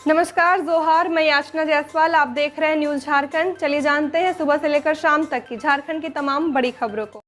नमस्कार, जोहार। मैं याचना जायसवाल, आप देख रहे हैं न्यूज झारखंड। चलिए जानते हैं सुबह से लेकर शाम तक की झारखंड की तमाम बड़ी खबरों को।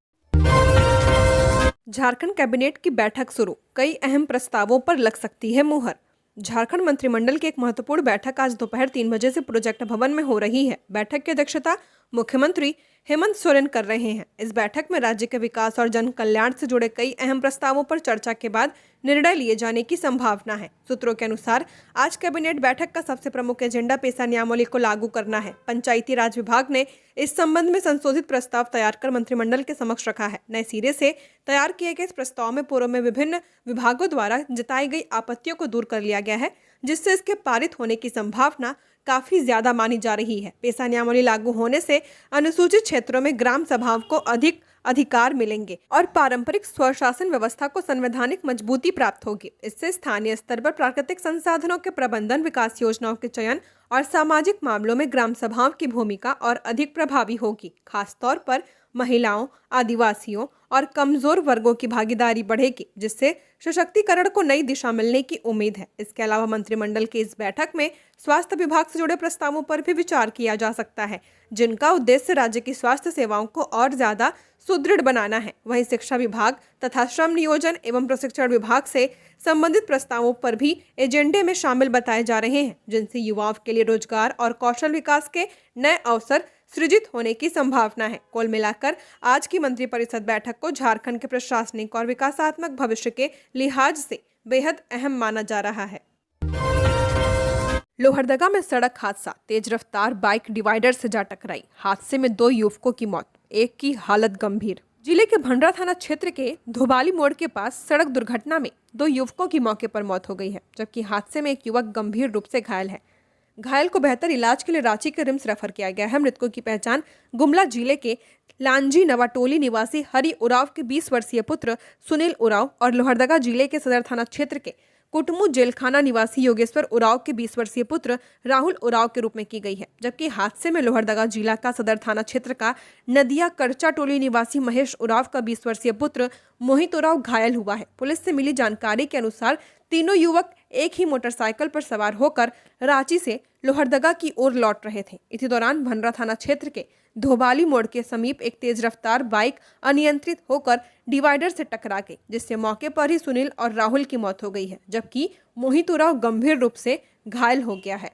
झारखंड कैबिनेट की बैठक शुरू, कई अहम प्रस्तावों पर लग सकती है मुहर। झारखंड मंत्रिमंडल की एक महत्वपूर्ण बैठक आज दोपहर 3 बजे से प्रोजेक्ट भवन में हो रही है। बैठक की अध्यक्षता मुख्यमंत्री हेमंत सोरेन कर रहे हैं। इस बैठक में राज्य के विकास और जन कल्याण से जुड़े कई अहम प्रस्तावों पर चर्चा के बाद निर्णय लिए जाने की संभावना है। सूत्रों के अनुसार आज कैबिनेट बैठक का सबसे प्रमुख एजेंडा पेशा नियमावली को लागू करना है। पंचायती राज विभाग ने इस संबंध में संशोधित प्रस्ताव तैयार कर मंत्रिमंडल के समक्ष रखा है। नए सिरे से तैयार किए गए इस प्रस्ताव में पूर्व में विभिन्न विभागों द्वारा जताई गई आपत्तियों को दूर कर लिया गया है, जिससे इसके पारित होने की संभावना काफी ज्यादा मानी जा रही है। पेशा नियमावली लागू होने से अनुसूचित क्षेत्रों में ग्राम सभाओं को अधिक अधिकार मिलेंगे और पारंपरिक स्वशासन व्यवस्था को संवैधानिक मजबूती प्राप्त होगी। इससे स्थानीय स्तर पर प्राकृतिक संसाधनों के प्रबंधन, विकास योजनाओं के चयन और सामाजिक मामलों में ग्राम सभाओं की भूमिका और अधिक प्रभावी होगी। खासतौर पर महिलाओं, आदिवासियों और कमजोर वर्गों की भागीदारी बढ़ेगी, जिससे सशक्तिकरण को नई दिशा मिलने की उम्मीद है। इसके अलावा मंत्रिमंडल की इस बैठक में स्वास्थ्य विभाग से जुड़े प्रस्तावों पर भी विचार किया जा सकता है, जिनका उद्देश्य राज्य की स्वास्थ्य सेवाओं को और ज्यादा सुदृढ़ बनाना है। वहीं शिक्षा विभाग तथा श्रम नियोजन एवं प्रशिक्षण विभाग से संबंधित प्रस्तावों पर भी एजेंडे में शामिल बताए जा रहे हैं, जिनसे युवाओं के लिए रोजगार और कौशल विकास के नए अवसर सृजित होने की संभावना है। कुल मिलाकर आज की मंत्रिपरिषद बैठक को झारखंड के प्रशासनिक और विकासात्मक भविष्य के लिहाज से बेहद अहम माना जा रहा है। लोहरदगा में सड़क हादसा, तेज रफ्तार बाइक डिवाइडर से जा टकराई। हादसे में 2 युवकों की मौत, एक की हालत गंभीर। जिले के भंडरा थाना क्षेत्र के धोबाली मोड़ के पास सड़क दुर्घटना में 2 युवकों की मौके पर मौत हो गई है, जबकि हादसे में एक युवक गंभीर रूप से घायल है। घायल को बेहतर इलाज के लिए रांची के रिम्स रेफर किया गया है। मृतकों की पहचान गुमला जिले के लांजी नवाटोली निवासी हरि उराव के 20 वर्षीय पुत्र सुनील उराव और लोहरदगा जिले के सदर थाना क्षेत्र के कुटमू जेलखाना निवासी योगेश्वर उराव के 20 वर्षीय पुत्र राहुल उराव के रूप में की गई है। जबकि हादसे में लोहरदगा जिला का सदर थाना क्षेत्र का नदिया करचा टोली निवासी महेश उराव का 20 वर्षीय पुत्र मोहित उराव घायल हुआ है। पुलिस से मिली जानकारी के अनुसार तीनों युवक एक ही मोटरसाइकिल पर सवार होकर रांची से लोहरदगा की ओर लौट रहे थे। इसी दौरान भंडरा थाना क्षेत्र के धोबाली मोड़ के समीप एक तेज रफ्तार बाइक अनियंत्रित होकर डिवाइडर से टकरा गई, जिससे मौके पर ही सुनील और राहुल की मौत हो गई है, जबकि मोहित उराव गंभीर रूप से घायल हो गया है।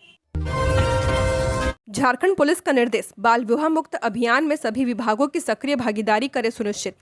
झारखंड पुलिस का निर्देश, बाल विवाह मुक्त अभियान में सभी विभागों की सक्रिय भागीदारी करे सुनिश्चित।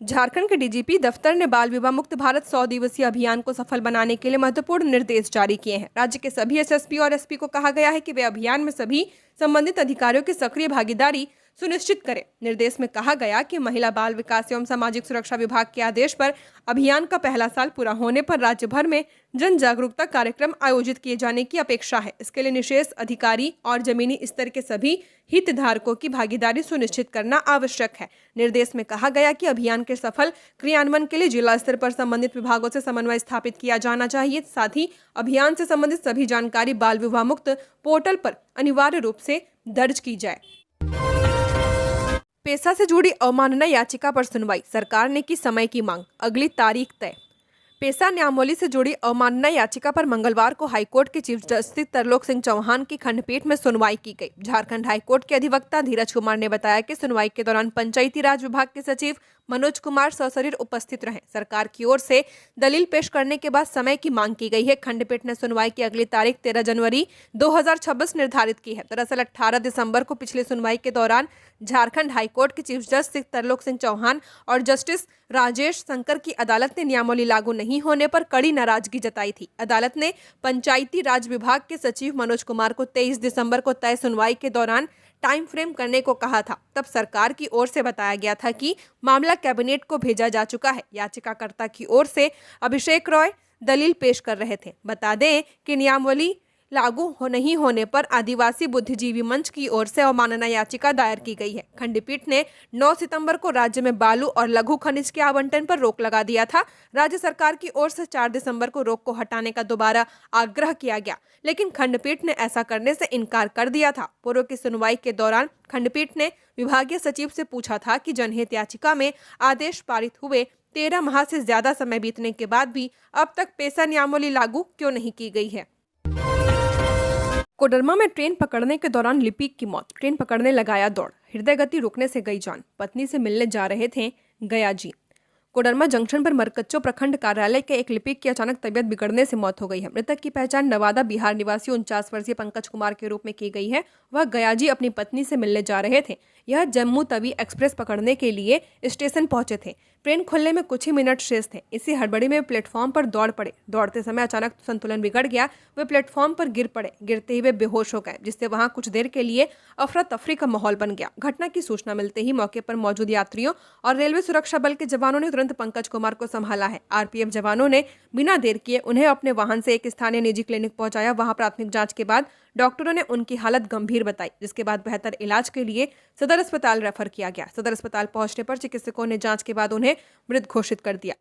झारखंड के डीजीपी दफ्तर ने बाल विवाह मुक्त भारत 100 दिवसीय अभियान को सफल बनाने के लिए महत्वपूर्ण निर्देश जारी किए हैं। राज्य के सभी एसएसपी और एसपी को कहा गया है कि वे अभियान में सभी संबंधित अधिकारियों की सक्रिय भागीदारी सुनिश्चित करें। निर्देश में कहा गया कि महिला बाल विकास एवं सामाजिक सुरक्षा विभाग के आदेश पर अभियान का पहला साल पूरा होने पर राज्य भर में जन जागरूकता कार्यक्रम आयोजित किए जाने की अपेक्षा है। इसके लिए निशेष अधिकारी और जमीनी स्तर के सभी हितधारकों की भागीदारी सुनिश्चित करना आवश्यक है। निर्देश में कहा गया कि अभियान के सफल क्रियान्वयन के लिए जिला स्तर पर संबंधित विभागों से समन्वय स्थापित किया जाना चाहिए। साथ ही अभियान से संबंधित सभी जानकारी बाल विवाह मुक्त पोर्टल पर अनिवार्य रूप से दर्ज की जाए। पेशा से जुड़ी अवमानना याचिका पर सुनवाई, सरकार ने की समय की मांग, अगली तारीख तय। पेशा नियमावली से जुड़ी अवमानना याचिका पर मंगलवार को हाईकोर्ट के चीफ जस्टिस तरलोक सिंह चौहान की खंडपीठ में सुनवाई की गई। झारखंड हाईकोर्ट के अधिवक्ता धीरज कुमार ने बताया कि सुनवाई के दौरान पंचायती राज विभाग के सचिव मनोज कुमार सशरीर उपस्थित रहे। सरकार की ओर से दलील पेश करने के बाद समय की मांग की गई है। खंडपीठ ने सुनवाई की अगली तारीख 13 जनवरी 2026 निर्धारित की है। दरअसल 18 दिसंबर को पिछली सुनवाई के दौरान झारखंड हाईकोर्ट के चीफ जस्टिस तरलोक सिंह चौहान और जस्टिस राजेश शंकर की अदालत ने नियमावली लागू नहीं होने पर कड़ी नाराजगी जताई थी। अदालत ने पंचायती राज विभाग के सचिव मनोज कुमार को 23 दिसंबर को तय सुनवाई के दौरान टाइम फ्रेम करने को कहा था। तब सरकार की ओर से बताया गया था कि मामला कैबिनेट को भेजा जा चुका है। याचिकाकर्ता की ओर से अभिषेक रॉय दलील पेश कर रहे थे। बता दें कि नियमावली लागू नहीं होने पर आदिवासी बुद्धिजीवी मंच की ओर से अवमानना याचिका दायर की गई है। खंडपीठ ने 9 सितंबर को राज्य में बालू और लघु खनिज के आवंटन पर रोक लगा दिया था। राज्य सरकार की ओर से 4 दिसंबर को रोक को हटाने का दोबारा आग्रह किया गया, लेकिन खंडपीठ ने ऐसा करने से इनकार कर दिया था। पूर्व की सुनवाई के दौरान खंडपीठ ने विभागीय सचिव से पूछा था कि जनहित याचिका में आदेश पारित हुए 13 माह से ज्यादा समय बीतने के बाद भी अब तक पेशा नियमावली लागू क्यों नहीं की गई है। कोडरमा में ट्रेन पकड़ने के दौरान लिपिक की मौत। ट्रेन पकड़ने लगाया दौड़, हृदय गति रुकने से गई जान। पत्नी से मिलने जा रहे थे गया जी। कोडरमा जंक्शन पर मरकच्चो प्रखंड कार्यालय के एक लिपिक की अचानक तबियत बिगड़ने से मौत हो गई है। मृतक की पहचान नवादा बिहार निवासी 49 वर्षीय पंकज कुमार के रूप में की गई है। वह गयाजी अपनी पत्नी से मिलने जा रहे थे। यह जम्मू तवी एक्सप्रेस पकड़ने के लिए स्टेशन पहुंचे थे। ट्रेन खुलने में कुछ ही मिनट शेष थे। इसी हड़बड़ी में प्लेटफॉर्म पर दौड़ पड़े। दौड़ते समय अचानक संतुलन बिगड़ गया। वे प्लेटफॉर्म पर गिर पड़े। गिरते ही वे बेहोश हो गए, जिससे वहां कुछ देर के लिए अफरा तफरी का माहौल बन गया। घटना की सूचना मिलते ही मौके पर मौजूद यात्रियों और रेलवे सुरक्षा बल के जवानों ने तुरंत पंकज कुमार को संभाला है। आरपीएफ जवानों ने बिना देर किए उन्हें अपने वाहन से एक स्थानीय निजी क्लिनिक पहुंचाया। वहां प्राथमिक जांच के बाद डॉक्टरों ने उनकी हालत गंभीर बताई, जिसके बाद बेहतर इलाज के लिए सदर अस्पताल रेफर किया गया। सदर अस्पताल पहुंचने पर चिकित्सकों ने जांच के बाद उन्हें मृत घोषित कर दिया।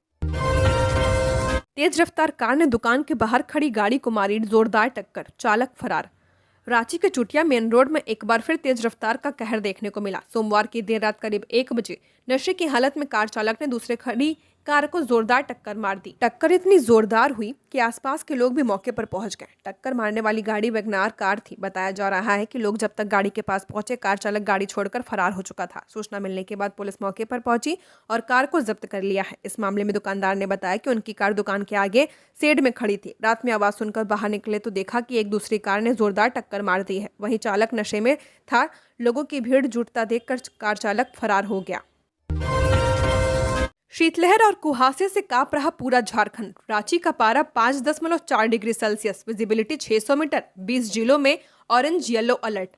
तेज रफ्तार कार ने दुकान के बाहर खड़ी गाड़ी को मारी जोरदार टक्कर, चालक फरार। रांची के चुटिया मेन रोड में एक बार फिर तेज रफ्तार का कहर देखने को मिला। सोमवार की देर रात करीब 1 बजे नशे की हालत में कार चालक ने दूसरे खड़ी कार को जोरदार टक्कर मार दी। टक्कर इतनी जोरदार हुई कि आसपास के लोग भी मौके पर पहुंच गए। टक्कर मारने वाली गाड़ी वैगनार कार थी। बताया जा रहा है कि लोग जब तक गाड़ी के पास पहुंचे, कार चालक गाड़ी छोड़कर फरार हो चुका था। सूचना मिलने के बाद पुलिस मौके पर पहुंची और कार को जब्त कर लिया है। इस मामले में दुकानदार ने बताया कि उनकी कार दुकान के आगे शेड में खड़ी थी। रात में आवाज सुनकर बाहर निकले तो देखा कि एक दूसरी कार ने जोरदार टक्कर मार दी है। वहीं चालक नशे में था। लोगों की भीड़ जुटता देखकर कार चालक फरार हो गया। शीतलहर और कुहासे से कांप रहा पूरा झारखंड। रांची का पारा 5.4 डिग्री सेल्सियस, विजिबिलिटी 600 मीटर, 20 जिलों में ऑरेंज येलो अलर्ट।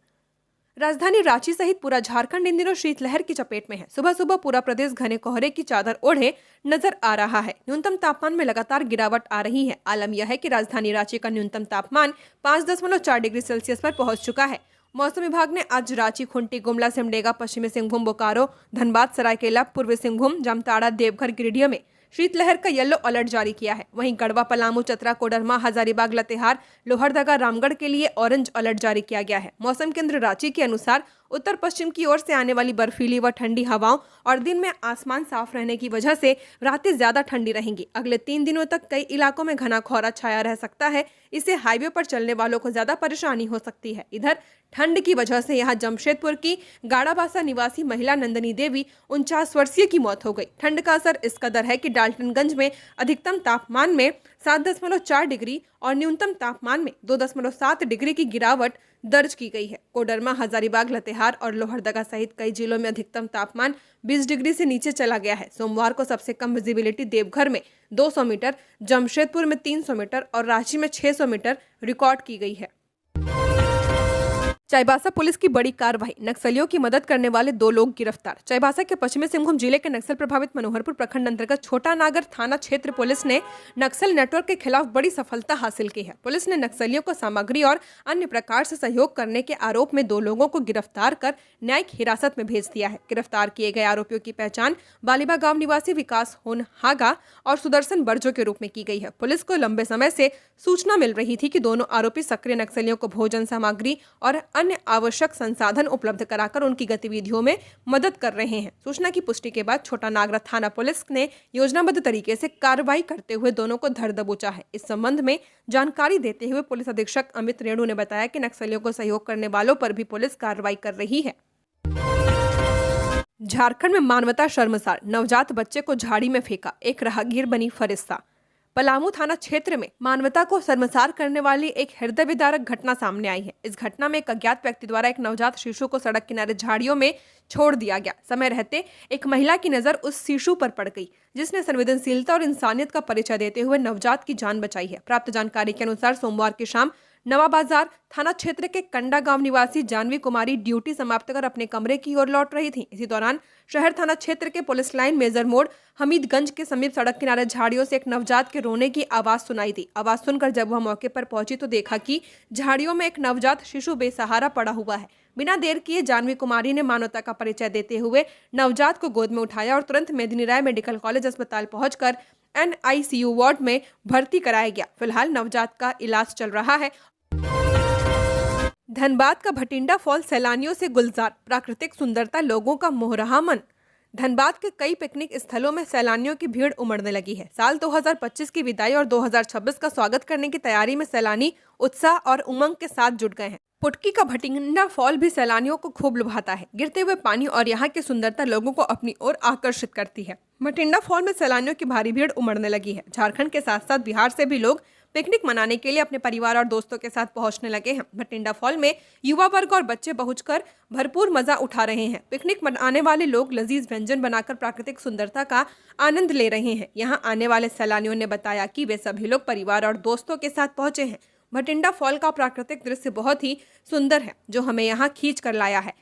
राजधानी रांची सहित पूरा झारखंड इन दिनों शीतलहर की चपेट में है। सुबह सुबह पूरा प्रदेश घने कोहरे की चादर ओढ़े नजर आ रहा है। न्यूनतम तापमान में लगातार गिरावट आ रही है। आलम यह है कि राजधानी रांची का न्यूनतम तापमान 5.4 डिग्री सेल्सियस पर पहुंच चुका है। मौसम विभाग ने आज रांची, खुंटी, गुमला, सिमडेगा, पश्चिमी सिंहभूम, बोकारो, धनबाद, सरायकेला, पूर्वी सिंहभूम, जामताड़ा, देवघर, गिरिडीह में शीतलहर का येलो अलर्ट जारी किया है। वहीं गढ़वा, पलामू, चतरा, कोडरमा, हजारीबाग, लातेहार, लोहरदगा, रामगढ़ के लिए ऑरेंज अलर्ट जारी किया गया है। मौसम केंद्र रांची के अनुसार उत्तर पश्चिम की ओर से आने वाली बर्फीली व ठंडी हवाओं और दिन में आसमान साफ रहने की वजह से रातें ज्यादा ठंडी रहेंगी। अगले 3 दिनों तक कई इलाकों में घना कोहरा छाया रह सकता है। इससे हाईवे पर चलने वालों को ज्यादा परेशानी हो सकती है। इधर ठंड की वजह से यहां जमशेदपुर की गाड़ाबासा निवासी महिला नंदनी देवी 49 वर्षीय की मौत हो गई। ठंड का असर इस कदर है कि डाल्टनगंज में अधिकतम तापमान में 7.4 डिग्री और न्यूनतम तापमान में 2.7 डिग्री की गिरावट दर्ज की गई है। कोडरमा, हजारीबाग, लातेहार और लोहरदगा सहित कई जिलों में अधिकतम तापमान 20 डिग्री से नीचे चला गया है। सोमवार को सबसे कम विजिबिलिटी देवघर में 200 मीटर, जमशेदपुर में 300 मीटर और रांची में 600 मीटर रिकॉर्ड की गई है। चाईबासा पुलिस की बड़ी कार्रवाई, नक्सलियों की मदद करने वाले 2 लोग गिरफ्तार। चाईबासा के पश्चिमी सिंहभूम जिले के नक्सल प्रभावित मनोहरपुर प्रखंड अंतर्गत छोटा नागर थाना क्षेत्र पुलिस ने नक्सल नेटवर्क के खिलाफ बड़ी सफलता हासिल की है। पुलिस ने नक्सलियों को सामग्री और अन्य प्रकार से सहयोग करने के आरोप में 2 लोगों को गिरफ्तार कर न्यायिक हिरासत में भेज दिया है। गिरफ्तार किए गए आरोपियों की पहचान बालिबा गांव निवासी विकास होनहागा और सुदर्शन बर्जो के रूप में की गई है। पुलिस को लंबे समय से सूचना मिल रही थी कि दोनों आरोपी सक्रिय नक्सलियों को भोजन सामग्री और अन्य आवश्यक संसाधन उपलब्ध कराकर उनकी गतिविधियों में मदद कर रहे हैं। सूचना की पुष्टि के बाद छोटा नागरा थाना पुलिस ने योजनाबद्ध तरीके से कार्रवाई करते हुए दोनों को धर दबोचा है। इस संबंध में जानकारी देते हुए पुलिस अधीक्षक अमित रेणु ने बताया कि नक्सलियों को सहयोग करने वालों पर भी पुलिस कार्रवाई कर रही है। झारखंड में मानवता शर्मसार, नवजात बच्चे को झाड़ी में फेंका, एक राहगीर बनी फरिश्ता। पलामू थाना क्षेत्र में मानवता को शर्मसार करने वाली एक हृदय विदारक घटना सामने आई है। इस घटना में एक अज्ञात व्यक्ति द्वारा एक नवजात शिशु को सड़क किनारे झाड़ियों में छोड़ दिया गया। समय रहते एक महिला की नजर उस शिशु पर पड़ गई, जिसने संवेदनशीलता और इंसानियत का परिचय देते हुए नवजात की जान बचाई है। प्राप्त जानकारी के अनुसार सोमवार की शाम नवा बाजार थाना क्षेत्र के कंडा गांव निवासी जानवी कुमारी ड्यूटी समाप्त कर अपने कमरे की ओर लौट रही थी। इसी दौरान शहर थाना क्षेत्र के पुलिस लाइन मेजर मोड़ हमीदगंज के समीप सड़क किनारे झाड़ियों से एक नवजात के रोने की आवाज सुनाई दी। आवाज सुनकर जब वह मौके पर पहुंची तो देखा कि झाड़ियों में एक नवजात शिशु बेसहारा पड़ा हुआ है। बिना देर किए जानवी कुमारी ने मानवता का परिचय देते हुए नवजात को गोद में उठाया और तुरंत मेदिनी राय मेडिकल कॉलेज अस्पताल पहुंचकर NICU वार्ड में भर्ती कराया गया। फिलहाल नवजात का इलाज चल रहा है। धनबाद का भटिंडा फॉल सैलानियों से गुलजार, प्राकृतिक सुंदरता लोगों का मोह रहा मन। धनबाद के कई पिकनिक स्थलों में सैलानियों की भीड़ उमड़ने लगी है। साल 2025 की विदाई और 2026 का स्वागत करने की तैयारी में सैलानी उत्साह और उमंग के साथ जुट गए हैं। पुटकी का भटिंडा फॉल भी सैलानियों को खूब लुभाता है। गिरते हुए पानी और यहाँ की सुंदरता लोगों को अपनी ओर आकर्षित करती है। भटिंडा फॉल में सैलानियों की भारी भीड़ उमड़ने लगी है। झारखंड के साथ साथ बिहार से भी लोग पिकनिक मनाने के लिए अपने परिवार और दोस्तों के साथ पहुंचने लगे हैं। भटिंडा फॉल में युवा वर्ग और बच्चे पहुंचकर भरपूर मजा उठा रहे हैं। पिकनिक मनाने वाले लोग लजीज व्यंजन बनाकर प्राकृतिक सुंदरता का आनंद ले रहे हैं। यहां आने वाले सैलानियों ने बताया कि वे सभी लोग परिवार और दोस्तों के साथ पहुंचे हैं। भटिंडा फॉल का प्राकृतिक दृश्य बहुत ही सुंदर है, जो हमें यहाँ खींच कर लाया है।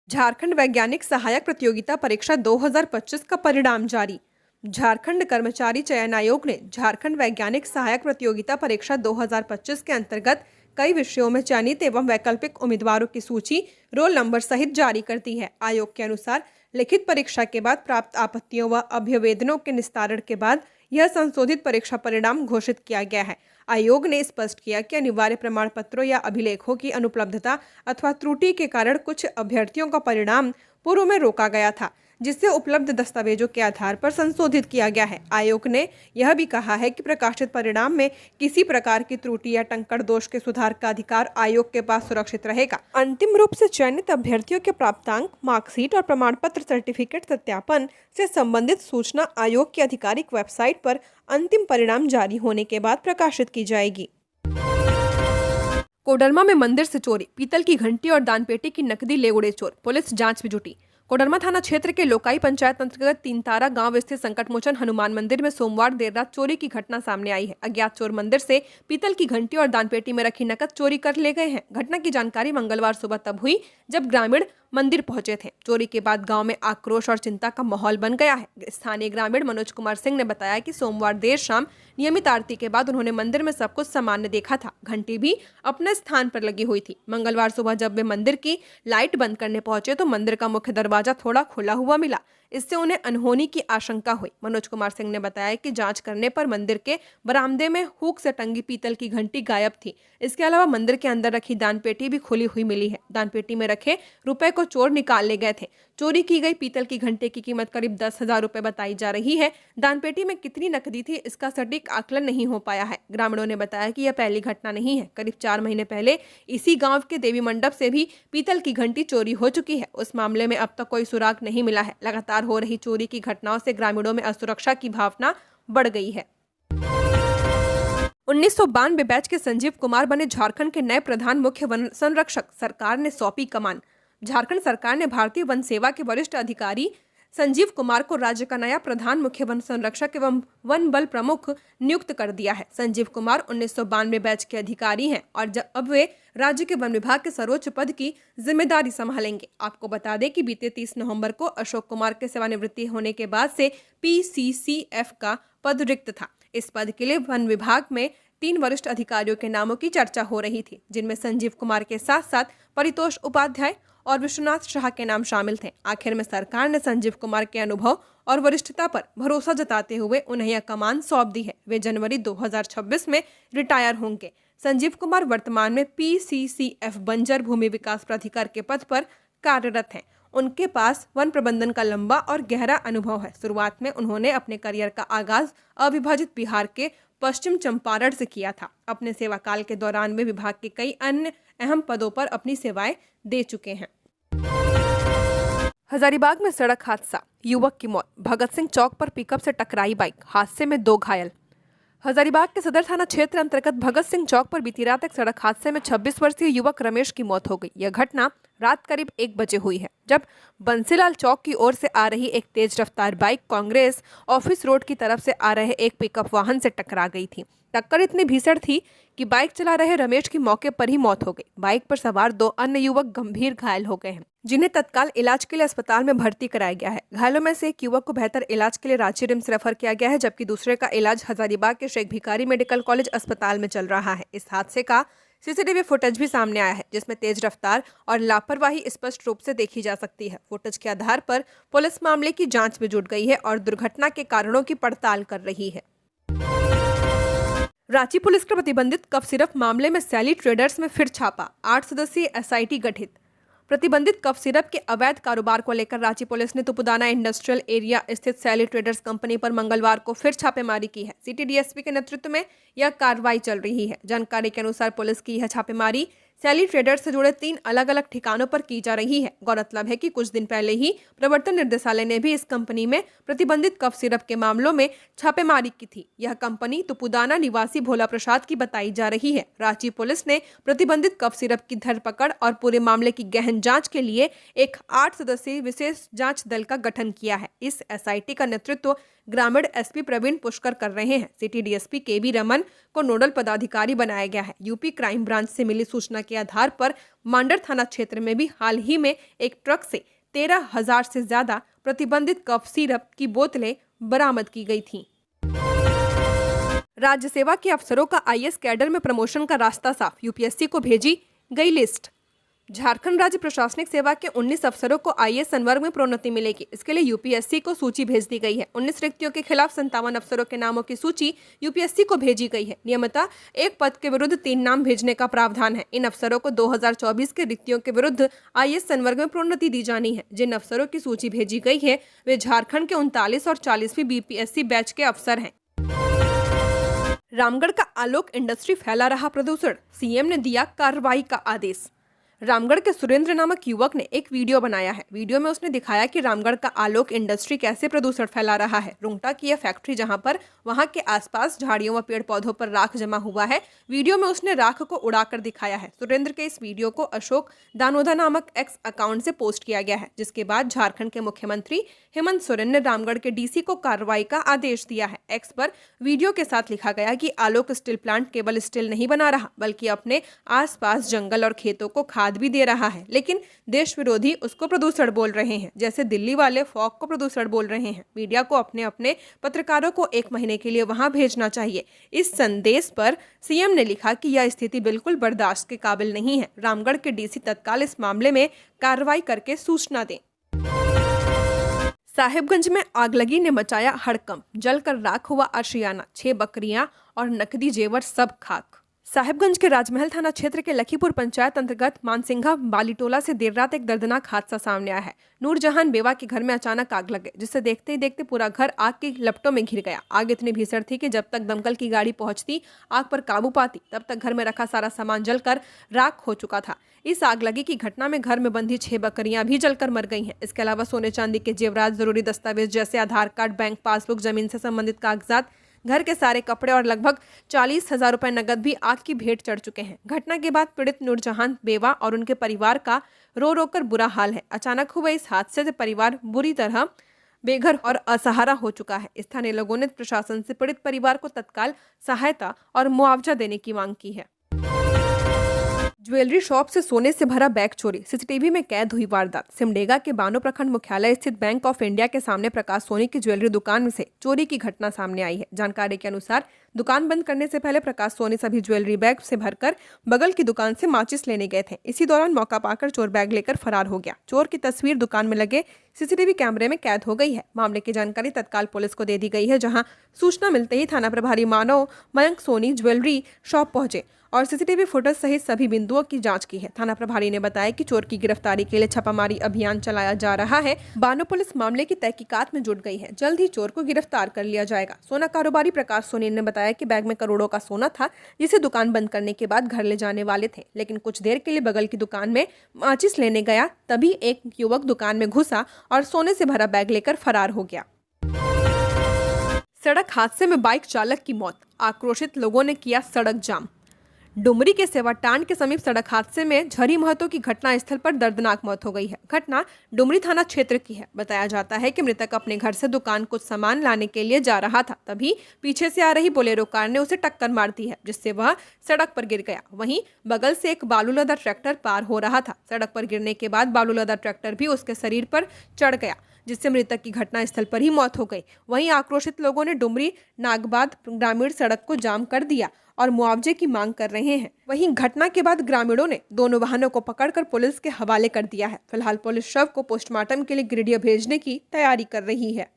झारखंड वैज्ञानिक सहायक प्रतियोगिता परीक्षा 2025 का परिणाम जारी। झारखंड कर्मचारी चयन आयोग ने झारखंड वैज्ञानिक सहायक प्रतियोगिता परीक्षा 2025 के अंतर्गत कई विषयों में चयनित एवं वैकल्पिक उम्मीदवारों की सूची रोल नंबर सहित जारी कर दी है। आयोग के अनुसार लिखित परीक्षा के बाद प्राप्त आपत्तियों व अभ्यवेदनों के निस्तारण के बाद यह संशोधित परीक्षा परिणाम घोषित किया गया है। आयोग ने स्पष्ट किया कि अनिवार्य प्रमाण पत्रों या अभिलेखों की अनुपलब्धता अथवा त्रुटि के कारण कुछ अभ्यर्थियों का परिणाम पूर्व में रोका गया था, जिससे उपलब्ध दस्तावेजों के आधार पर संशोधित किया गया है। आयोग ने यह भी कहा है कि प्रकाशित परिणाम में किसी प्रकार की त्रुटि या टंकण दोष के सुधार का अधिकार आयोग के पास सुरक्षित रहेगा। अंतिम रूप से चयनित अभ्यर्थियों के प्राप्तांक, मार्कशीट और प्रमाण पत्र सर्टिफिकेट सत्यापन से संबंधित सूचना आयोग की आधिकारिक वेबसाइट पर अंतिम परिणाम जारी होने के बाद प्रकाशित की जाएगी। कोडरमा में मंदिर से चोरी, पीतल की घंटी और दानपेटी की नकदी ले उड़े चोर, पुलिस जांच में जुटी। कोडरमा थाना क्षेत्र के लोकाई पंचायत अंतर्गत तीनतारा गांव स्थित संकटमोचन हनुमान मंदिर में सोमवार देर रात चोरी की घटना सामने आई है। अज्ञात चोर मंदिर से पीतल की घंटी और दानपेटी में रखी नकद चोरी कर ले गए हैं। घटना की जानकारी मंगलवार सुबह तब हुई जब ग्रामीण मंदिर पहुंचे थे। चोरी के बाद गांव में आक्रोश और चिंता का माहौल बन गया है। स्थानीय ग्रामीण मनोज कुमार सिंह ने बताया कि सोमवार देर शाम नियमित आरती के बाद उन्होंने मंदिर में सब कुछ सामान्य देखा था। घंटी भी अपने स्थान पर लगी हुई थी। मंगलवार सुबह जब वे मंदिर की लाइट बंद करने पहुंचे तो मंदिर का मुख्य दरवाजा थोड़ा खुला हुआ मिला। इससे उन्हें अनहोनी की आशंका हुई। मनोज कुमार सिंह ने बताया कि जांच करने पर मंदिर के बरामदे में हुक से टंगी पीतल की घंटी गायब थी। इसके अलावा मंदिर के अंदर रखी दानपेटी भी खुली हुई मिली है। दानपेटी में रखे रुपए को चोर निकाल ले गए थे। चोरी की गई पीतल की घंटे की कीमत करीब 10,000 रुपए बताई जा रही है। दानपेटी में कितनी नकदी थी इसका सटीक आकलन नहीं हो पाया है। ग्रामीणों ने बताया कि यह पहली घटना नहीं है। करीब 4 महीने पहले इसी गांव के देवी मंडप से भी पीतल की घंटी चोरी हो चुकी है। उस मामले में अब तक कोई सुराग नहीं मिला है। लगातार हो रही चोरी की घटनाओं से ग्रामीणों में असुरक्षा की भावना बढ़ गई है। 1992 बैच के संजीव कुमार बने झारखंड के नए प्रधान मुख्य वन संरक्षक, सरकार ने सौंपी कमान। झारखंड सरकार ने भारतीय वन सेवा के वरिष्ठ अधिकारी संजीव कुमार को राज्य का नया प्रधान मुख्य वन संरक्षक एवं वन बल प्रमुख नियुक्त कर दिया है। संजीव कुमार 1992 बैच के अधिकारी हैं और अब वे राज्य के वन विभाग के सर्वोच्च पद की जिम्मेदारी संभालेंगे। आपको बता दें कि बीते 30 नवंबर को अशोक कुमार के सेवानिवृत्ति होने के बाद से PCCF का पद रिक्त था। इस पद के लिए वन विभाग में 3 वरिष्ठ अधिकारियों के नामों की चर्चा हो रही थी, जिनमें संजीव कुमार के साथ साथ परितोष उपाध्याय और विश्वनाथ शाह के नाम शामिल थे। आखिर में सरकार ने संजीव कुमार के अनुभव और वरिष्ठता पर भरोसा जताते हुए उन्हें यह कमान सौंप दी है। वे जनवरी 2026 में रिटायर होंगे। संजीव कुमार वर्तमान में PCCF बंजर भूमि विकास प्राधिकार के पद पर कार्यरत हैं। उनके पास वन प्रबंधन का लंबा और गहरा अनुभव है। शुरुआत में उन्होंने अपने करियर का आगाज अविभाजित बिहार के पश्चिम चंपारण से किया था। अपने सेवा काल के दौरान वे विभाग के कई अन्य अहम पदों पर अपनी सेवाएं दे चुके हैं। हजारीबाग में सड़क हादसा, युवक की मौत। भगत सिंह चौक पर पिकअप से टकराई बाइक, हादसे में 2 घायल। हजारीबाग के सदर थाना क्षेत्र अंतर्गत भगत सिंह चौक पर बीती रात एक सड़क हादसे में 26 वर्षीय युवक रमेश की मौत हो गई। यह घटना रात करीब 1 बजे हुई है, जब बंसीलाल चौक की ओर से आ रही एक तेज रफ्तार बाइक कांग्रेस ऑफिस रोड की तरफ से आ रहे एक पिकअप वाहन से टकरा गई थी। टक्कर इतनी भीषण थी कि बाइक चला रहे रमेश की मौके पर ही मौत हो गई। बाइक पर सवार 2 अन्य युवक गंभीर घायल हो गए हैं, जिन्हें तत्काल इलाज के लिए अस्पताल में भर्ती कराया गया है। घायलों में से एक युवक को बेहतर इलाज के लिए रांची रिम्स रेफर किया गया है, जबकि दूसरे का इलाज हजारीबाग के शेख भिखारी मेडिकल कॉलेज अस्पताल में चल रहा है। इस हादसे का CCTV फुटेज भी सामने आया है, जिसमें तेज रफ्तार और लापरवाही स्पष्ट रूप से देखी जा सकती है। फुटेज के आधार पर पुलिस मामले की जांच में जुट गई है और दुर्घटना के कारणों की पड़ताल कर रही है। रांची पुलिस का प्रतिबंधित कफ सिरप मामले में सैली ट्रेडर्स में फिर छापा, 8 सदस्यीय SIT गठित। प्रतिबंधित कफ सिरप के अवैध कारोबार को लेकर रांची पुलिस ने तुपुदाना इंडस्ट्रियल एरिया स्थित सैली ट्रेडर्स कंपनी पर मंगलवार को फिर छापेमारी की है। सिटी डीएसपी के नेतृत्व में यह कार्रवाई चल रही है। जानकारी के अनुसार पुलिस की यह छापेमारी सैली ट्रेडर्स से जुड़े 3 अलग अलग ठिकानों पर की जा रही है। गौरतलब है कि कुछ दिन पहले ही प्रवर्तन निर्देशालय ने भी इस कंपनी में प्रतिबंधित कफ सिरप के मामलों में छापेमारी की थी। यह कंपनी तुपुदाना निवासी भोला प्रसाद की बताई जा रही है। रांची पुलिस ने प्रतिबंधित कफ सिरप की धरपकड़ और पूरे मामले की गहन जांच के लिए एक 8 सदस्यीय विशेष जांच दल का गठन किया है। इस एसआईटी का नेतृत्व ग्रामीण एसपी प्रवीण पुष्कर कर रहे हैं। सिटी डीएसपी केबी रमन को नोडल पदाधिकारी बनाया गया है। यूपी क्राइम ब्रांच से मिली सूचना के आधार पर मांडर थाना क्षेत्र में भी हाल ही में एक ट्रक से 13,000 से ज्यादा प्रतिबंधित कफ सिरप की बोतलें बरामद की गई थीं। राज्य सेवा के अफसरों का आईएएस कैडर में प्रमोशन का रास्ता साफ, यूपीएससी को भेजी गई लिस्ट। झारखंड राज्य प्रशासनिक सेवा के 19 अफसरों को आईएएस संवर्ग में प्रोन्नति मिलेगी। इसके लिए यूपीएससी को सूची भेज दी गई है। 19 रिक्तियों के खिलाफ 57 अफसरों के नामों की सूची यूपीएससी को भेजी गई है। नियमितः एक पद के विरुद्ध 3 नाम भेजने का प्रावधान है। इन अफसरों को 2024 के रिक्तियों के विरुद्ध आईएएस संवर्ग में प्रोन्नति दी जानी है। जिन अफसरों की सूची भेजी गई है वे झारखंड के 39 और 40वीं बीपीएससी बैच के अफसर हैं। रामगढ़ का आलोक इंडस्ट्री फैला रहा प्रदूषण, सीएम ने दिया कार्रवाई का आदेश। रामगढ़ के सुरेंद्र नामक युवक ने एक वीडियो बनाया है। वीडियो में उसने दिखाया कि रामगढ़ का आलोक इंडस्ट्री कैसे प्रदूषण फैला रहा है। रुंगटा की यह फैक्ट्री जहां पर वहां के आसपास झाड़ियों व पेड़ पौधों पर राख जमा हुआ है। वीडियो में उसने राख को उड़ाकर दिखाया है। सुरेंद्र के इस वीडियो को अशोक दानोदा नामक एक्स अकाउंट से पोस्ट किया गया है, जिसके बाद झारखंड के मुख्यमंत्री हेमंत सोरेन ने रामगढ़ के डीसी को कार्रवाई का आदेश दिया है। एक्स पर वीडियो के साथ लिखा गया कि आलोक स्टील प्लांट केवल स्टील नहीं बना रहा बल्कि अपने आसपास जंगल और खेतों को खाद भी दे रहा है, लेकिन देश विरोधी उसको प्रदूषण बोल रहे हैं, जैसे दिल्ली वाले फॉग को प्रदूषण बोल रहे हैं। मीडिया को अपने अपने पत्रकारों को 1 महीने के लिए वहां भेजना चाहिए। इस संदेश पर सीएम ने लिखा कि यह स्थिति बिल्कुल बर्दाश्त के काबिल नहीं है। रामगढ़ के डीसी तत्काल इस मामले में कार्रवाई करके सूचना दें। साहिबगंज में आगलगी ने मचाया हड़कंप, जलकर राख हुआ आशियाना, 6 बकरियां और नकदी जेवर सब खाक। साहिबगंज के राजमहल थाना क्षेत्र के लखीपुर पंचायत अंतर्गत मानसिंघा बालीटोला से देर रात एक दर्दनाक हादसा सामने आया है। नूरजहान बेवा के घर में अचानक आग लग गई, जिससे देखते ही देखते पूरा घर आग की लपटों में घिर गया। आग इतनी भीषण थी कि जब तक दमकल की गाड़ी पहुंचती, आग पर काबू पाती, तब तक घर में रखा सारा सामान जलकर राख हो चुका था। इस आगलगी की घटना में घर में बंधी 6 बकरियां भी जलकर मर गई हैं। इसके अलावा सोने चांदी के जेवरात, जरूरी दस्तावेज जैसे आधार कार्ड, बैंक पासबुक, जमीन से संबंधित कागजात, घर के सारे कपड़े और लगभग 40,000 रुपए नगद भी आग की भेंट चढ़ चुके हैं। घटना के बाद पीड़ित नूरजहान बेवा और उनके परिवार का रो रो कर बुरा हाल है। अचानक हुए इस हादसे से परिवार बुरी तरह बेघर और असहारा हो चुका है। स्थानीय लोगों ने प्रशासन से पीड़ित परिवार को तत्काल सहायता और मुआवजा देने की मांग की है। ज्वेलरी शॉप से सोने से भरा बैग चोरी, सीसीटीवी में कैद हुई वारदात। सिमडेगा के बानो प्रखंड मुख्यालय स्थित बैंक ऑफ इंडिया के सामने प्रकाश सोनी की ज्वेलरी दुकान में से चोरी की घटना सामने आई है। जानकारी के अनुसार दुकान बंद करने से पहले प्रकाश सोनी सभी ज्वेलरी बैग से भरकर बगल की दुकान से माचिस लेने गए थे। इसी दौरान मौका पाकर चोर बैग लेकर फरार हो गया। चोर की तस्वीर दुकान में लगे सीसीटीवी कैमरे में कैद हो गई है। मामले की जानकारी तत्काल पुलिस को दे दी गई है, जहां सूचना मिलते ही थाना प्रभारी मानव मयंक सोनी ज्वेलरी शॉप पहुंचे और सीसीटीवी फुटेज सहित सभी बिंदुओं की जांच की है। थाना प्रभारी ने बताया कि चोर की गिरफ्तारी के लिए छापामारी अभियान चलाया जा रहा है। बानो पुलिस मामले की तहकीकात में जुट गई है। जल्द ही चोर को गिरफ्तार कर लिया जाएगा। सोना कारोबारी प्रकाश सोनी ने बताया कि बैग में करोड़ों का सोना था, जिसे दुकान बंद करने के बाद घर ले जाने वाले थे, लेकिन कुछ देर के लिए बगल की दुकान में माचिस लेने गया, तभी एक युवक दुकान में घुसा और सोने से भरा बैग लेकर फरार हो गया। सड़क हादसे में बाइक चालक की मौत, आक्रोशित लोगों ने किया सड़क जाम। डुमरी के सेवाटांड के समीप सड़क हादसे में झरी महतो की घटना स्थल पर दर्दनाक मौत हो गई है। घटना डुमरी थाना क्षेत्र की है। बताया जाता है कि मृतक अपने घर से दुकान कुछ सामान लाने के लिए जा रहा था, तभी पीछे से आ रही बोलेरो कार ने उसे टक्कर मार दी है, जिससे वह सड़क पर गिर गया। वहीं बगल से एक बालू लदा ट्रैक्टर पार हो रहा था। सड़क पर गिरने के बाद बालू लदा ट्रैक्टर भी उसके शरीर पर चढ़ गया, जिससे मृतक की घटनास्थल पर ही मौत हो गई। वहीं आक्रोशित लोगों ने डुमरी नागबाद ग्रामीण सड़क को जाम कर दिया और मुआवजे की मांग कर रहे हैं। वहीं घटना के बाद ग्रामीणों ने दोनों वाहनों को पकड़कर पुलिस के हवाले कर दिया है। फिलहाल पुलिस शव को पोस्टमार्टम के लिए गिरिडीह भेजने की तैयारी कर रही है।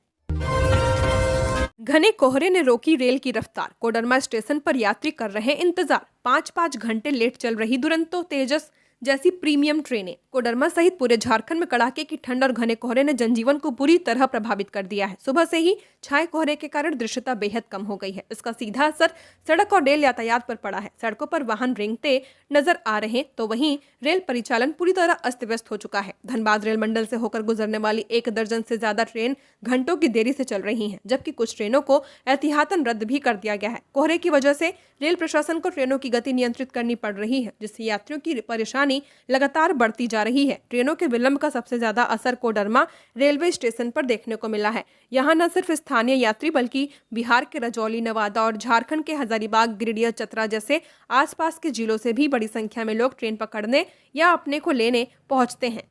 घने कोहरे ने रोकी रेल की रफ्तार, कोडरमा स्टेशन पर यात्री कर रहे इंतजार। 5-5 घंटे लेट चल रही दुरंतो तेजस जैसी प्रीमियम ट्रेनें। कोडरमा सहित पूरे झारखंड में कड़ाके की ठंड और घने कोहरे ने जनजीवन को बुरी तरह प्रभावित कर दिया है। सुबह से ही छाए कोहरे के कारण दृश्यता बेहद कम हो गई है। इसका सीधा असर सड़क और रेल यातायात पर पड़ा है। सड़कों पर वाहन रेंगते नजर आ रहे तो वहीं रेल परिचालन पूरी तरह अस्त व्यस्त हो चुका है। धनबाद रेल मंडल से होकर गुजरने वाली 1 दर्जन से ज्यादा ट्रेन घंटों की देरी से चल रही हैं, जबकि कुछ ट्रेनों को एहतियातन रद्द भी कर दिया गया है। कोहरे की वजह से रेल प्रशासन को ट्रेनों की गति नियंत्रित करनी पड़ रही है, जिससे यात्रियों की परेशानी लगातार बढ़ती जा रही है। ट्रेनों के विलंब का सबसे ज्यादा असर कोडरमा रेलवे स्टेशन पर देखने को मिला है। यहाँ न सिर्फ स्थानीय यात्री बल्कि बिहार के रजौली, नवादा और झारखंड के हजारीबाग, गिरिडीह, चतरा जैसे आसपास के जिलों से भी बड़ी संख्या में लोग ट्रेन पकड़ने या अपने को लेने पहुंचते हैं।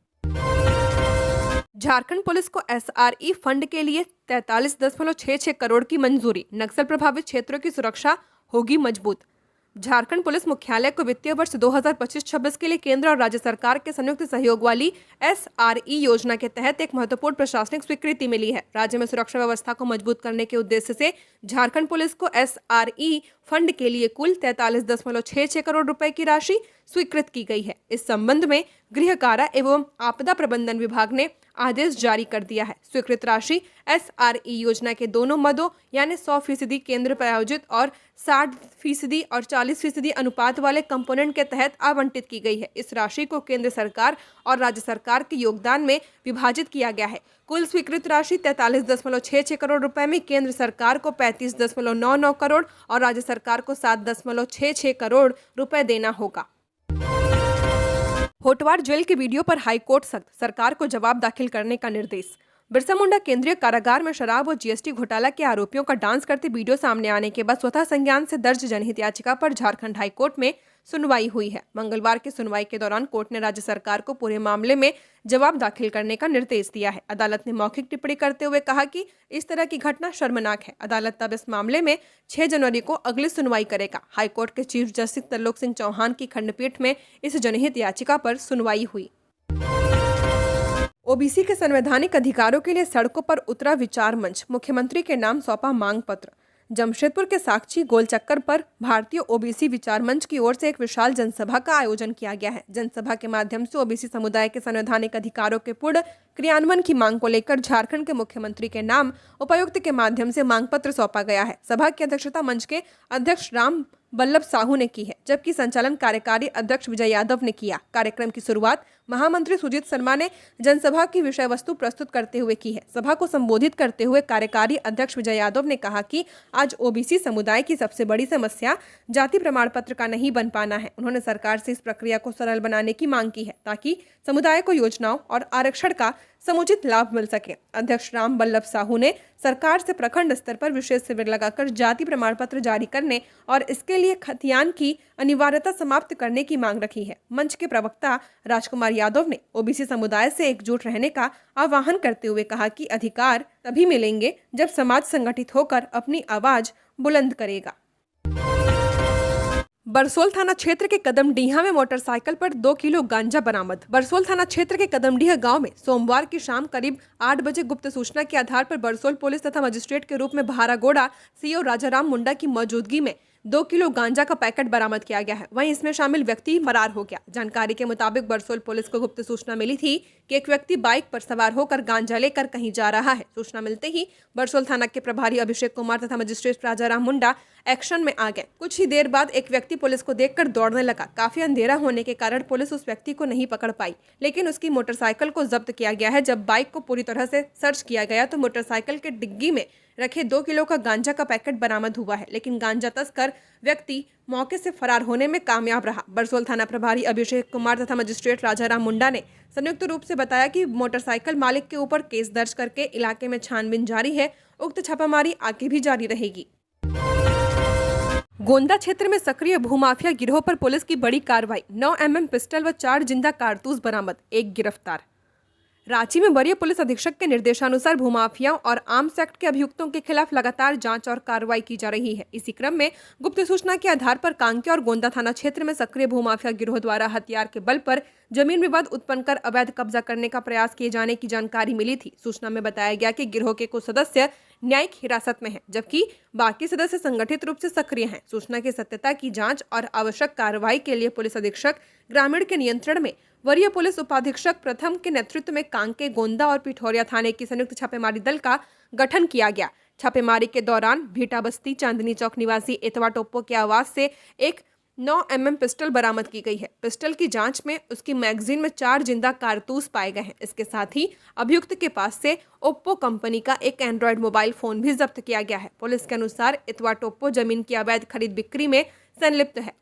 झारखंड पुलिस को SRE फंड के लिए 43.66 करोड़ की मंजूरी। नक्सल प्रभावित क्षेत्रों की सुरक्षा होगी मजबूत। झारखंड पुलिस मुख्यालय को वित्तीय वर्ष 2025-26 के लिए केंद्र और राज्य सरकार के संयुक्त सहयोग वाली SRE योजना के तहत एक महत्वपूर्ण प्रशासनिक स्वीकृति मिली है। राज्य में सुरक्षा व्यवस्था को मजबूत करने के उद्देश्य से झारखंड पुलिस को SRE फंड के लिए कुल 43.66 करोड़ रुपए की राशि स्वीकृत की गई है। इस संबंध में गृह कारा एवं आपदा प्रबंधन विभाग ने आदेश जारी कर दिया है। स्वीकृत राशि SRE योजना के दोनों मदों यानी 100% केंद्र प्रायोजित और 60% और 40% अनुपात वाले कंपोनेंट के तहत आवंटित की गई है। इस राशि को केंद्र सरकार और राज्य सरकार के योगदान में विभाजित किया गया है। कुल स्वीकृत राशि 43.66 करोड़ रुपए में केंद्र सरकार को 35.99 करोड़ और राज्य सरकार को 7.66 करोड़ रुपए देना होगा। होटवार जेल के वीडियो पर हाईकोर्ट सख्त, सरकार को जवाब दाखिल करने का निर्देश। बिरसा मुंडा केंद्रीय कारागार में शराब और GST घोटाला के आरोपियों का डांस करते वीडियो सामने आने के बाद स्वतः संज्ञान से दर्ज जनहित याचिका पर झारखंड हाईकोर्ट में सुनवाई हुई है। मंगलवार की सुनवाई के दौरान कोर्ट ने राज्य सरकार को पूरे मामले में जवाब दाखिल करने का निर्देश दिया है। अदालत ने मौखिक टिप्पणी करते हुए कहा कि इस तरह की घटना शर्मनाक है। अदालत तब इस मामले में 6 जनवरी को अगली सुनवाई करेगा। हाईकोर्ट के चीफ जस्टिस तरलोक सिंह चौहान की खंडपीठ में इस जनहित याचिका पर सुनवाई हुई। OBC के संवैधानिक अधिकारों के लिए सड़कों पर उतरा विचार मंच, मुख्यमंत्री के नाम सौंपा मांग पत्र। जमशेदपुर के साक्षी गोल चक्कर पर भारतीय OBC विचार मंच की ओर से एक विशाल जनसभा का आयोजन किया गया है। जनसभा के माध्यम से OBC समुदाय के संवैधानिक अधिकारों के पूर्ण क्रियान्वयन की मांग को लेकर झारखंड के मुख्यमंत्री के नाम उपायुक्त के माध्यम से मांग पत्र सौंपा गया है। सभा की अध्यक्षता मंच के अध्यक्ष राम बल्लभ साहू ने की है, जबकि संचालन कार्यकारी अध्यक्ष विजय यादव ने किया। कार्यक्रम की शुरुआत महामंत्री सुजीत शर्मा ने जनसभा की विषय वस्तु प्रस्तुत करते हुए की है। सभा को संबोधित करते हुए कार्यकारी अध्यक्ष विजय यादव ने कहा कि आज OBC समुदाय की सबसे बड़ी समस्या जाति प्रमाण पत्र का नहीं बन पाना है। उन्होंने सरकार से इस प्रक्रिया को सरल बनाने की मांग की है ताकि समुदाय को योजनाओं और आरक्षण का समुचित लाभ मिल सके। अध्यक्ष राम बल्लभ साहू ने सरकार से प्रखंड स्तर पर विशेष शिविर लगाकर जाति प्रमाण पत्र जारी करने और इसके लिए खतियान की अनिवार्यता समाप्त करने की मांग रखी है। मंच के प्रवक्ता राजकुमार यादव ने OBC समुदाय से एकजुट रहने का आह्वान करते हुए कहा कि अधिकार तभी मिलेंगे जब समाज संगठित होकर अपनी आवाज बुलंद करेगा। बरसोल थाना क्षेत्र के कदमडीहा में मोटरसाइकिल पर 2 किलो गांजा बरामद। बरसोल थाना क्षेत्र के कदमडीहा गांव में सोमवार की शाम करीब 8 बजे गुप्त सूचना के आधार पर बरसोल पुलिस तथा मजिस्ट्रेट के रूप में भारागोड़ा CO राजाराम मुंडा की मौजूदगी में 2 किलो गांजा का पैकेट बरामद किया गया है। वहीं इसमें शामिल व्यक्ति फरार हो गया। जानकारी के मुताबिक बरसोल पुलिस को गुप्त सूचना मिली थी कि एक व्यक्ति बाइक पर सवार होकर गांजा लेकर कहीं जा रहा है। सूचना मिलते ही बरसोल थाना के प्रभारी अभिषेक कुमार तथा मजिस्ट्रेट राजाराम मुंडा एक्शन में आ गए। कुछ ही देर बाद एक व्यक्ति पुलिस को देखकर दौड़ने लगा। काफी अंधेरा होने के कारण पुलिस उस व्यक्ति को नहीं पकड़ पाई, लेकिन उसकी मोटरसाइकिल को जब्त किया गया है। जब बाइक को पूरी तरह से सर्च किया गया तो मोटरसाइकिल के डिग्गी में रखे 2 किलो का गांजा का पैकेट बरामद हुआ है, लेकिन गांजा तस्कर व्यक्ति मौके से फरार होने में कामयाब रहा। बरसोल थाना प्रभारी अभिषेक कुमार तथा मजिस्ट्रेट राजाराम मुंडा ने संयुक्त रूप से बताया कि मोटरसाइकिल मालिक के ऊपर केस दर्ज करके इलाके में छानबीन जारी है। उक्त छापामारी आगे भी जारी रहेगी। गोंदा क्षेत्र में सक्रिय भूमाफिया गिरोह पर पुलिस की बड़ी कार्रवाई। 9 mm पिस्टल व 4 जिंदा कारतूस बरामद, 1 गिरफ्तार। रांची में वरीय पुलिस अधीक्षक के निर्देशानुसार भूमाफियाओं और आर्म्स एक्ट के अभियुक्तों के खिलाफ लगातार जांच और कार्रवाई की जा रही है। इसी क्रम में गुप्त सूचना के आधार पर कांके और गोंदा थाना क्षेत्र में सक्रिय भूमाफिया गिरोह द्वारा हथियार के बल पर जमीन विवाद उत्पन्न कर अवैध कब्जा करने का प्रयास किए जाने की जानकारी मिली थी। सूचना में बताया गया कि गिरोह के कुछ सदस्य न्यायिक हिरासत में हैं, जबकि बाकी सदस्य संगठित रूप से सक्रिय हैं। सूचना की सत्यता की जांच और आवश्यक कार्रवाई के लिए पुलिस अधीक्षक ग्रामीण के नियंत्रण में वरीय पुलिस उपाधीक्षक प्रथम के नेतृत्व में कांके, गोंदा और पिठौरिया थाने की संयुक्त छापेमारी दल का गठन किया गया। छापेमारी के दौरान भीटा बस्ती चांदनी चौक निवासी इतवा टोप्पो के आवास से एक 9 mm पिस्टल बरामद की गई है। पिस्टल की जांच में उसकी मैगजीन में 4 जिंदा कारतूस पाए गए हैं। इसके साथ ही अभियुक्त के पास से ओप्पो कंपनी का एक एंड्रॉयड मोबाइल फोन भी जब्त किया गया है। पुलिस के अनुसार इतवा टोप्पो जमीन की अवैध खरीद बिक्री में संलिप्त है।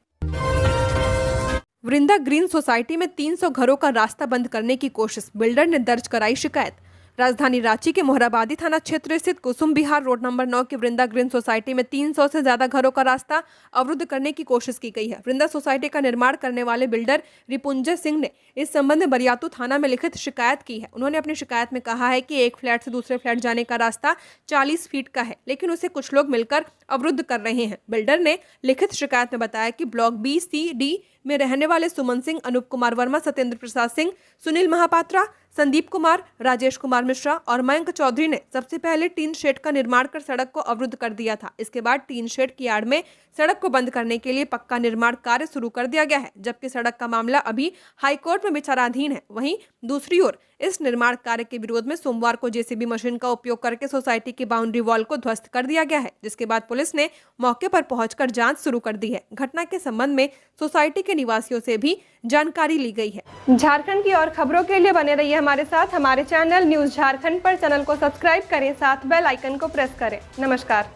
वृंदा ग्रीन सोसाइटी में 300 घरों का रास्ता बंद करने की कोशिश, बिल्डर ने दर्ज कराई शिकायत। राजधानी रांची के मोहराबादी थाना क्षेत्र स्थित कुसुम विहार रोड नंबर 9 की वृंदा ग्रीन सोसाइटी में 300 से ज्यादा घरों का रास्ता अवरुद्ध करने की कोशिश की गई है। वृंदा सोसाइटी का निर्माण करने वाले बिल्डर रिपुंजय सिंह ने इस संबंध में बरियातू थाना में लिखित शिकायत की है। उन्होंने अपनी शिकायत में कहा है कि एक फ्लैट से दूसरे फ्लैट जाने का रास्ता 40 फीट का है, लेकिन उसे कुछ लोग मिलकर अवरुद्ध कर रहे हैं। बिल्डर ने लिखित शिकायत में बताया कि ब्लॉक बी, सी, डी में रहने वाले सुमन सिंह, अनूप कुमार वर्मा, सत्येंद्र प्रसाद सिंह, सुनील महापात्रा, संदीप कुमार, राजेश कुमार मिश्रा और मयंक चौधरी ने सबसे पहले टीन शेड का निर्माण कर सड़क को अवरुद्ध कर दिया था। इसके बाद टीन शेड की आड़ में सड़क को बंद करने के लिए पक्का निर्माण कार्य शुरू कर दिया गया है, जबकि सड़क का मामला अभी हाईकोर्ट में विचाराधीन है। वहीं दूसरी ओर इस निर्माण कार्य के विरोध में सोमवार को जेसीबी मशीन का उपयोग करके सोसाइटी की बाउंड्री वॉल को ध्वस्त कर दिया गया है, जिसके बाद पुलिस ने मौके पर पहुंचकर जांच शुरू कर दी है। घटना के संबंध में सोसाइटी के निवासियों से भी जानकारी ली गई है। झारखंड की और खबरों के लिए बने रहिए हमारे साथ। हमारे चैनल न्यूज झारखंड पर चैनल को सब्सक्राइब करें, साथ बेल आइकन को प्रेस करें। नमस्कार।